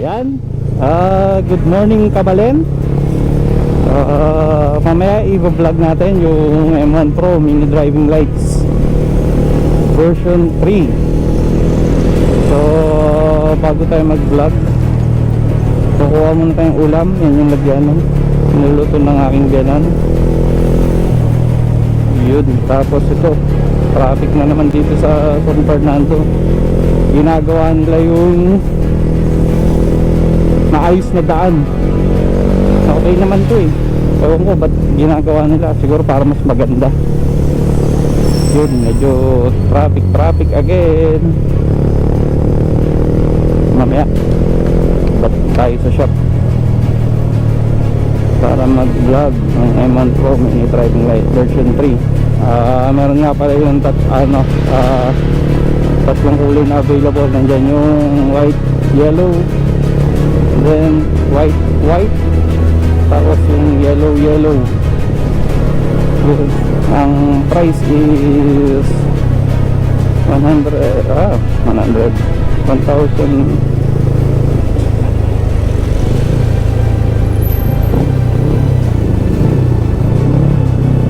Yan. Good morning Kabalen. Mamaya i-vlog natin yung M1 Pro mini driving lights version 3. So bago tayo mag-vlog, kukuha muna tayong ulam. Yan yung lagyanan. Niluluto ng aking biyanan. Yun. Tapos ito, traffic na naman dito sa San Fernando. Ginagawa nila yung maayos na daan. Okay naman to eh. Ewan ko ba't ginagawa nila. Siguro para mas maganda. Yun, medyo traffic again. Mamaya ba't tayo sa shop para mag vlog ng M1 Pro mini driving light version 3. Meron nga pala yung tatlong kulay na available. Nandyan yung white, yellow, then white, tapos yung yellow. Ang price is 1,000.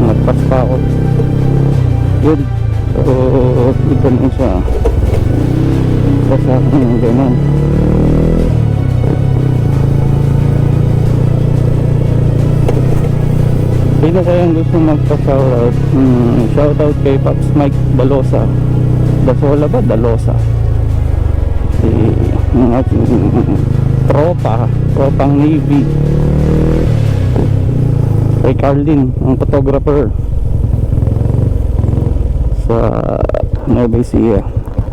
Nagpas pa ako. Yun. So ito na siya. Basta yung ganun. Sino kayang gusto magpa-shoutout? Shoutout kay Pops Mike Dalosa. Dasola ba? Dalosa. Yung ating tropang Navy. Kay Carlin, ang photographer sa Nueva Ecija.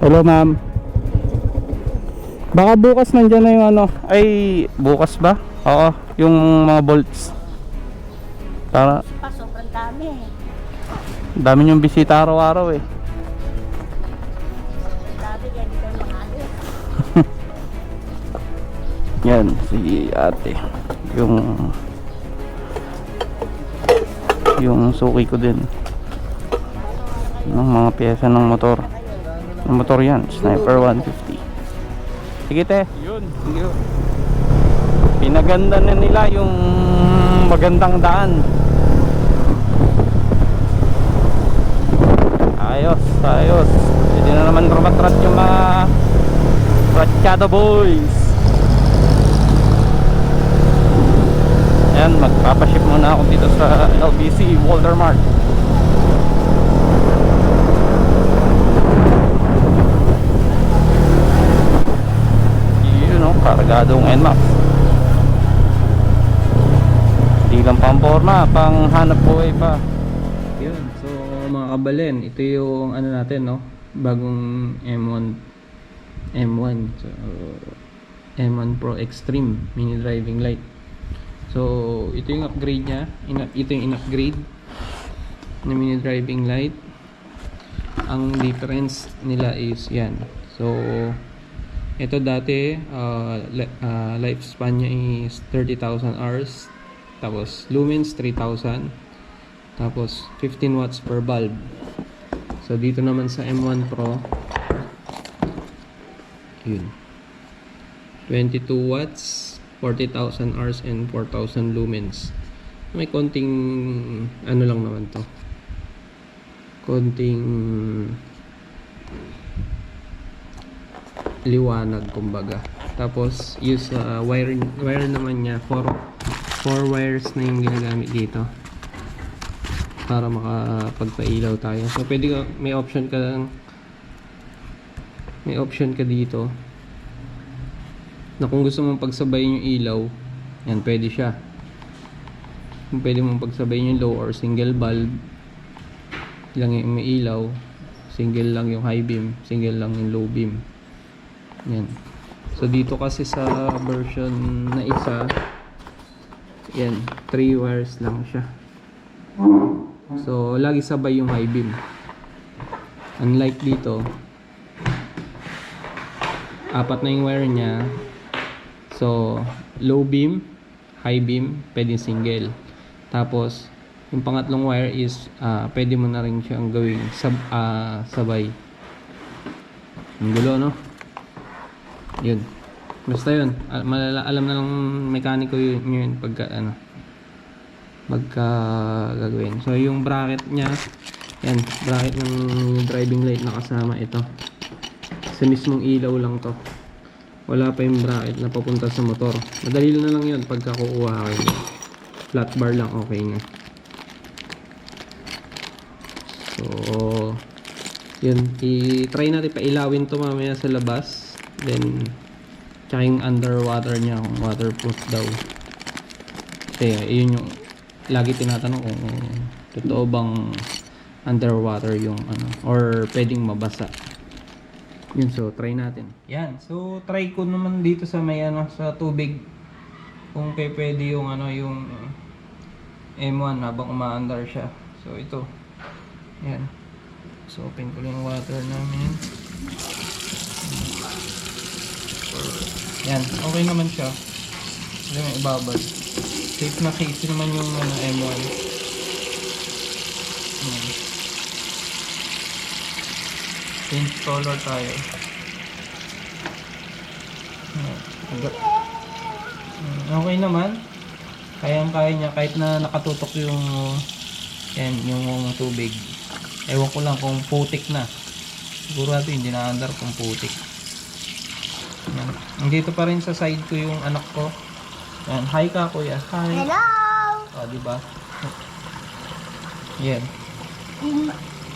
Hello ma'am. Baka bukas nandyan na yung ay bukas ba? Oo, yung mga bolts. Para Sobrang dami. dami yung bisita araw-araw eh. Dami ganito mga alis. Yan si ate. Yung suki ko din ng mga piyesa ng motor. Ng motor yan, Sniper 150. Sige te. Yun. Pinaganda na nila yung magandang daan. Ayos. Hindi na naman ramatrat yung mga ratsyado boys. Ayan, magpapaship muna ako dito sa LBC Waltermart. Yun o, kargadong NMAX. Hindi lang pamporma, pang hanap buhay pa. Yun, so mga kabalen, ito yung natin no, bagong M1 so, M1 Pro Extreme mini driving light. So ito yung upgrade nya. Ito yung in-upgrade na mini driving light. Ang difference nila is yan. So ito dati lifespan nya is 30,000 hours. Tapos lumens 3,000. Tapos 15 watts per bulb. So dito naman sa M1 Pro, yun, 22 watts, 40,000 hours and 4,000 lumens. May konting lang naman to, konting liwanag kumbaga. Tapos use wire naman niya, 4 wires na yung ginagamit dito para makapagpailaw tayo. So pwede ka, may option ka dito na kung gusto mong pagsabayin yung ilaw, yan, pwede siya. Kung pwede mong pagsabayin yung low or single bulb lang yung may ilaw, single lang yung high beam, single lang yung low beam. Yan. So dito kasi sa version na isa, yan, 3 wires lang siya. So lagi sabay yung high beam. Unlike dito, 4 na yung wire nya. So low beam, high beam, pwede single. Tapos yung pangatlong wire is pwede mo na rin siyang gawing sabay. Ang gulo, no? Yun. Basta yun, alam na lang mekaniko yun pagka ano, pagka gagawin. So yung bracket niya, yan, bracket ng driving light na kasama ito. Sa mismong ilaw lang to. Wala pa yung bracket na papunta sa motor. Madali na lang yun pagka kukuha kayo. Flat bar lang okay na. So yun, i-try natin pailawin to mamaya sa labas. Then tsaka yung underwater niya kung waterproof daw. Kasi yun yung lagi tinatanong kung totoo bang underwater yung ano, or pwedeng mabasa. Yun, so try natin. Yan, so try ko naman dito sa may ano, sa tubig kung pwede yung ano, yung M1 habang umaandar siya. So ito. Yan. So open ko lang yung water namin. Yan, okay naman siya. Hindi may ibabad. Safe na case naman yung ano, M1. Yan. Installer tayo. Okay naman. Kayang-kaya niya kahit na nakatutok yung yan, yung tubig. Ewan ko lang kung putik na. Siguro natin hindi na-under kung putik. Yan. Nandito pa rin sa side ko yung anak ko. Yan, hi ka kuya. Hi. Hello! Oh, di ba? Yan.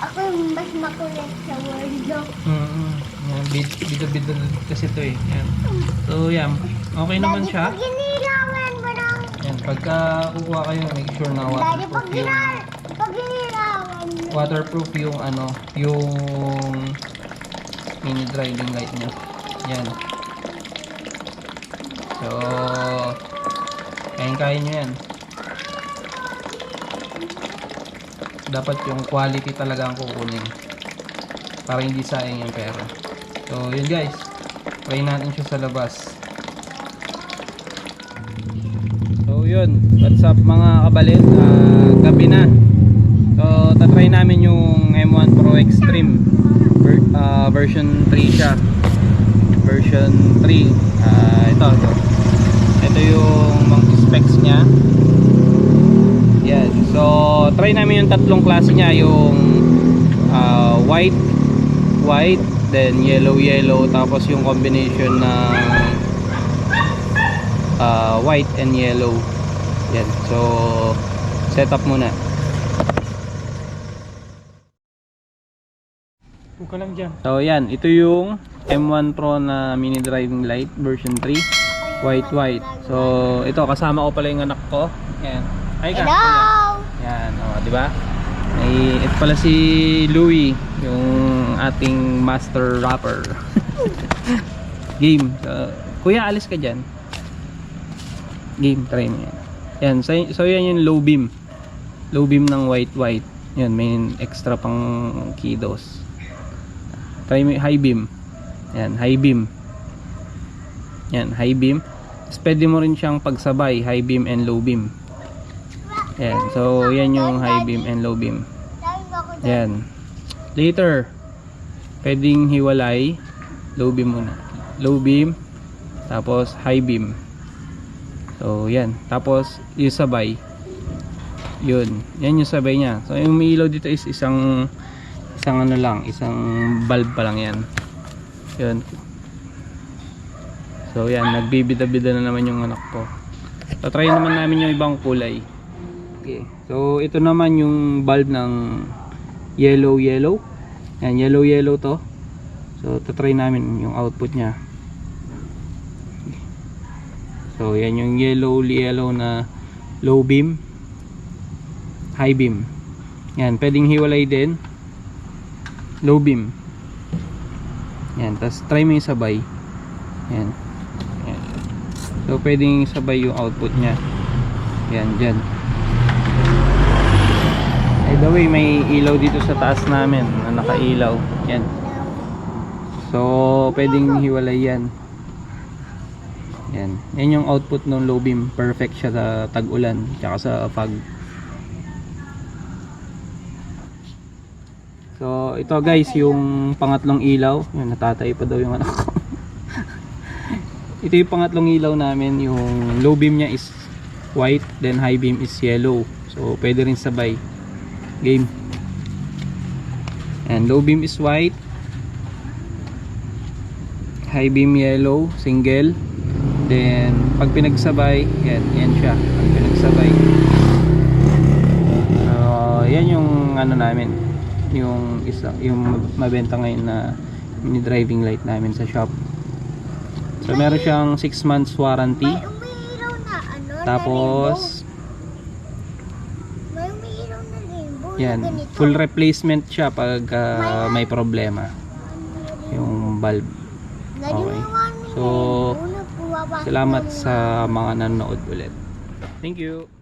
Ako yung mas makulit sa world. Yan, bida-bida kasi ito eh. Yan. So yan, okay naman siya. Daddy, pag ginilawan mo lang. Yan, pagka kukuha kayo, make sure na Daddy, pag waterproof yung ginilawan mo. waterproof yung ano, yung mini driving light niya. Yan. So, kaya nyo yan. Dapat yung quality talaga ang kukunin para hindi sayang yung pera. So, yun guys. Try natin siya sa labas. So, yun. What's up mga kabalit? Gabi na. So, tatry namin yung M1 Pro Extreme version 3 siya. Version 3. Ito yung mga specs niya. Yan. So, try namin yung tatlong klase niya. Yung white, then yellow, tapos yung combination ng white and yellow. Yan. So, set up muna. Puka lang dyan. So, yan. Ito yung M1 Pro na mini driving light version 3. White. So, ito. Kasama ko pala yung anak ko. Yan. Hi ka. Hello! Yan. O, diba? Ito pala si Louie. Yung ating master rapper. Game. So, kuya, alis ka dyan. Game. Try mo yan. Yan. So, yan yung low beam. Low beam ng white. Yan. May extra pang kiddos. Try mo yung high beam. Yan. High beam. Yan. High beam. Tapos pwede mo rin siyang pagsabay. High beam and low beam. Yan. So, yan yung high beam and low beam. Yan. Later, pwedeng hiwalay. Low beam muna. Low beam. Tapos, high beam. So, yan. Tapos, yung sabay. Yun. Yan yung sabay niya. So, yung umiilaw dito is isang ano lang. Isang bulb pa lang yan. Yun. So, yan. Nagbibida-bida na naman yung anak ko. So, try naman namin yung ibang kulay. Okay. So, ito naman yung bulb ng yellow. Yan, yellow to. So, tatry namin yung output niya. So, yan yung yellow na low beam, high beam. Yan, pwedeng hiwalay din. Low beam. Yan, tapos try mo yung sabay. Yan. So, pwedeng sabay yung output niya. Yan, dyan. By the way, may ilaw dito sa taas namin na nakailaw. Yan. So, pwedeng hiwalay yan. Yan. Yan yung output ng low beam. Perfect siya sa tag-ulan tsaka sa fog. So, ito guys, yung pangatlong ilaw. Yan, natatay pa daw yung anak ko. ito yung pangatlong ilaw namin. Yung low beam niya is white, then high beam is yellow. So pwede rin sabay. Game. And low beam is white, high beam yellow, single. Then pag pinagsabay, yan siya. Pag pinagsabay, yan yung ano namin, yung mabenta ngayon na mini driving light namin sa shop. So meron siyang 6 months warranty. May umiilaw na ano, Tapos may umiilaw na rainbow na yan, ganito. full replacement siya pag may problema yung bulb. Okay. So salamat sa mga nanonood ulit. Thank you.